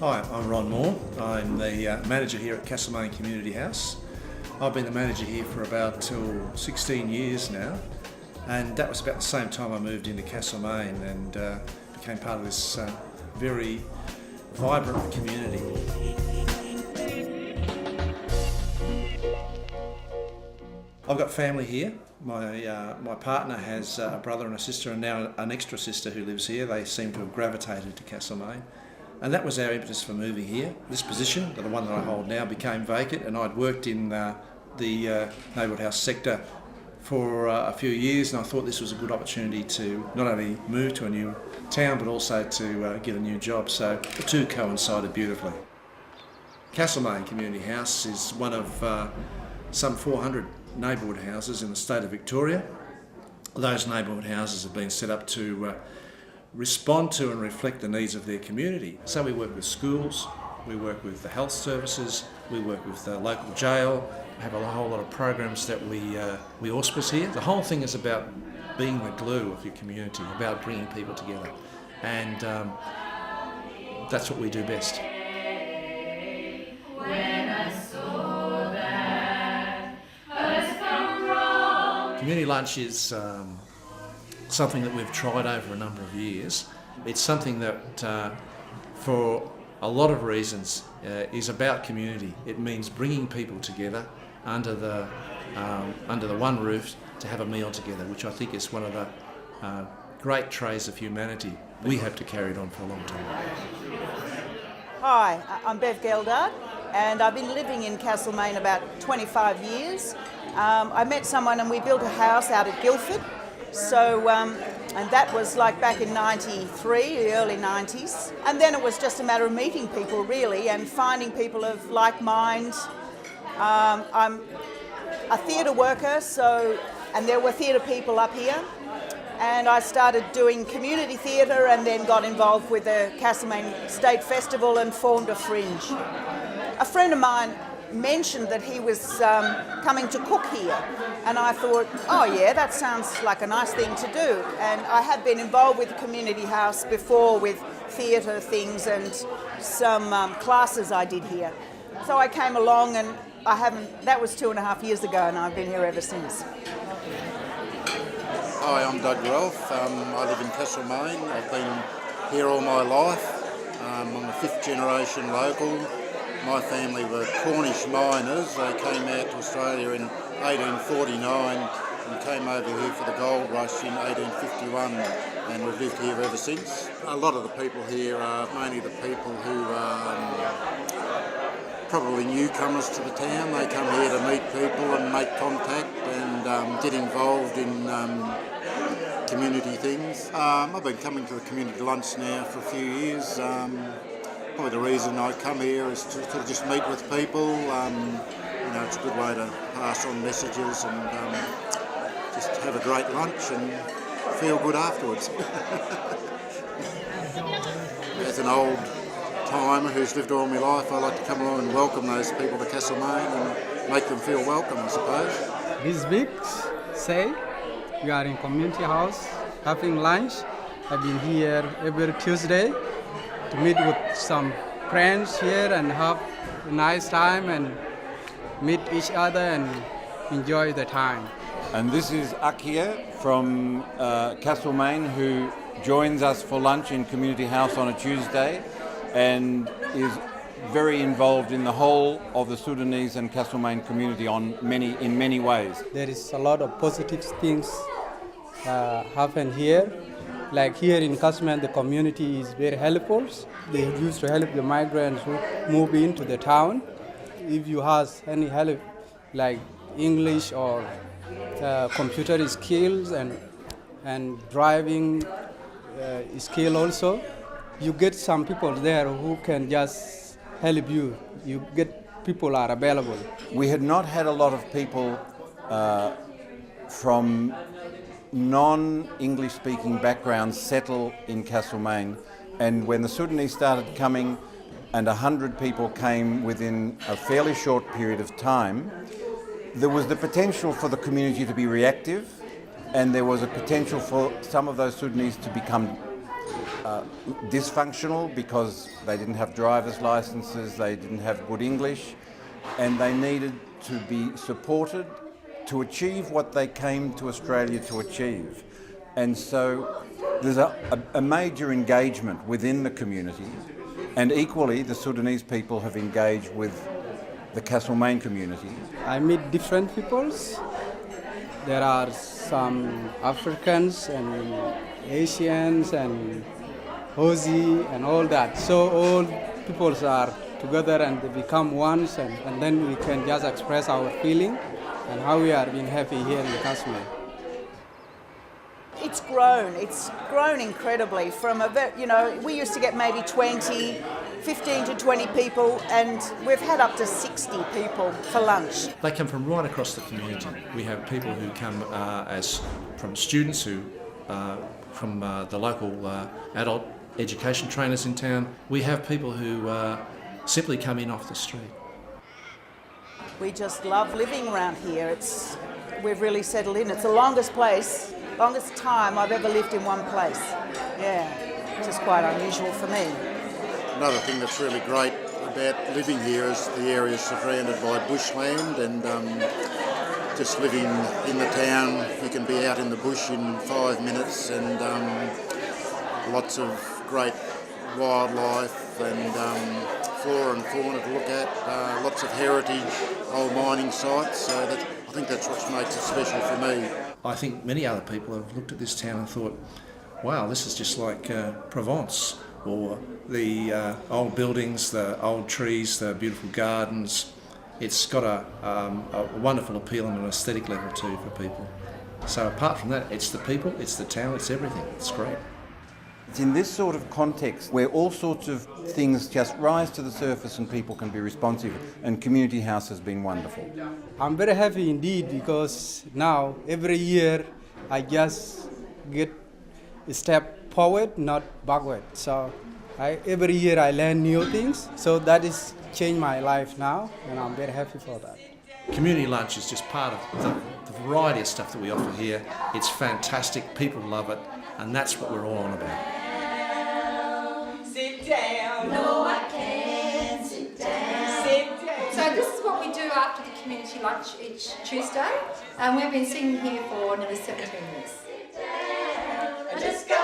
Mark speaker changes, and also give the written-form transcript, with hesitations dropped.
Speaker 1: Hi, I'm Ron Moore. I'm the manager here at Castlemaine Community House. I've been the manager here for about 16 years now, and that was about the same time I moved into Castlemaine and became part of this very vibrant community. I've got family here. My partner has a brother and a sister, and now an extra sister who lives here. They seem to have gravitated to Castlemaine. And that was our impetus for moving here. This position, the one that I hold now, became vacant, and I'd worked in the neighbourhood house sector for a few years, and I thought this was a good opportunity to not only move to a new town but also to get a new job. So the two coincided beautifully. Castlemaine Community House is one of some 400 neighbourhood houses in the state of Victoria. Those neighbourhood houses have been set up to respond to and reflect the needs of their community. So we work with schools, we work with the health services, we work with the local jail. We have a whole lot of programs that we auspice here. The whole thing is about being the glue of your community, about bringing people together, and that's what we do best. Community lunch is something that we've tried over a number of years. It's something that, for a lot of reasons, is about community. It means bringing people together under the one roof to have a meal together, which I think is one of the great traits of humanity. We have to carry it on for a long time.
Speaker 2: Hi, I'm Bev Geldard, and I've been living in Castlemaine about 25 years. I met someone and we built a house out at Guildford. So, and that was like back in 93, the early 90s. And then it was just a matter of meeting people really and finding people of like mind. I'm a theatre worker, and there were theatre people up here. And I started doing community theatre and then got involved with the Castlemaine State Festival and formed a fringe. A friend of mine mentioned that he was coming to cook here, and I thought, oh yeah, that sounds like a nice thing to do. And I had been involved with the community house before with theatre things and some classes I did here. So I came along, and that was 2.5 years ago, and I've been here ever since.
Speaker 3: Hi, I'm Doug Ralph. I live in Castlemaine. I've been here all my life. I'm a fifth generation local. My family were Cornish miners. They came out to Australia in 1849 and came over here for the gold rush in 1851, and we've lived here ever since. A lot of the people here are mainly the people who are probably newcomers to the town. They come here to meet people and make contact and get involved in community things. I've been coming to the community lunch now for a few years. Probably the reason I come here is to sort of just meet with people. It's a good way to pass on messages and just have a great lunch and feel good afterwards. As an old timer who's lived all my life, I like to come along and welcome those people to Castlemaine and make them feel welcome, I suppose.
Speaker 4: This week, say, we are in community house having lunch. I've been here every Tuesday to meet with some friends here and have a nice time and meet each other and enjoy the time.
Speaker 5: And this is Akia from Castlemaine, who joins us for lunch in Community House on a Tuesday and is very involved in the whole of the Sudanese and Castlemaine community in many ways.
Speaker 4: There is a lot of positive things happen here. Like here in Castlemaine, the community is very helpful. They used to help the migrants who move into the town. If you have any help, like English or computer skills and driving skill also, you get some people there who can just help you. You get people are available.
Speaker 5: We had not had a lot of people from non-English speaking backgrounds settle in Castlemaine, and when the Sudanese started coming and 100 people came within a fairly short period of time, there was the potential for the community to be reactive, and there was a potential for some of those Sudanese to become dysfunctional because they didn't have driver's licenses, they didn't have good English, and they needed to be supported to achieve what they came to Australia to achieve. And so there's a major engagement within the community, and equally the Sudanese people have engaged with the Castlemaine community.
Speaker 4: I meet different peoples. There are some Africans and Asians and Aussie and all that. So all peoples are together and they become one, and then we can just express our feeling and how we are being happy here in Castlemaine.
Speaker 2: It's grown incredibly from we used to get maybe 15 to 20 people, and we've had up to 60 people for lunch.
Speaker 1: They come from right across the community. We have people who come from students who from the local adult education trainers in town. We have people who simply come in off the street.
Speaker 2: We just love living around here. We've really settled in. It's the longest time I've ever lived in one place. Yeah, which is quite unusual for me.
Speaker 3: Another thing that's really great about living here is the area is surrounded by bushland, and just living in the town, you can be out in the bush in 5 minutes, and lots of great wildlife and flora and fauna to look at, lots of heritage, old mining sites, so I think that's what makes it special for me.
Speaker 1: I think many other people have looked at this town and thought, wow, this is just like Provence, or the old buildings, the old trees, the beautiful gardens. It's got a wonderful appeal on an aesthetic level too for people. So apart from that, it's the people, it's the town, it's everything. It's great.
Speaker 5: It's in this sort of context where all sorts of things just rise to the surface and people can be responsive, and Community House has been wonderful.
Speaker 4: I'm very happy indeed, because now every year I just get a step forward, not backward. So every year I learn new things, so that is changed my life now, and I'm very happy for that.
Speaker 1: Community lunch is just part of the variety of stuff that we offer here. It's fantastic, people love it, and that's what we're all on about.
Speaker 6: Sit down. No, I can't. Sit down. Sit down. So this is what we do after the community lunch each Tuesday, and we've been singing here for nearly 17 years.
Speaker 7: Just go.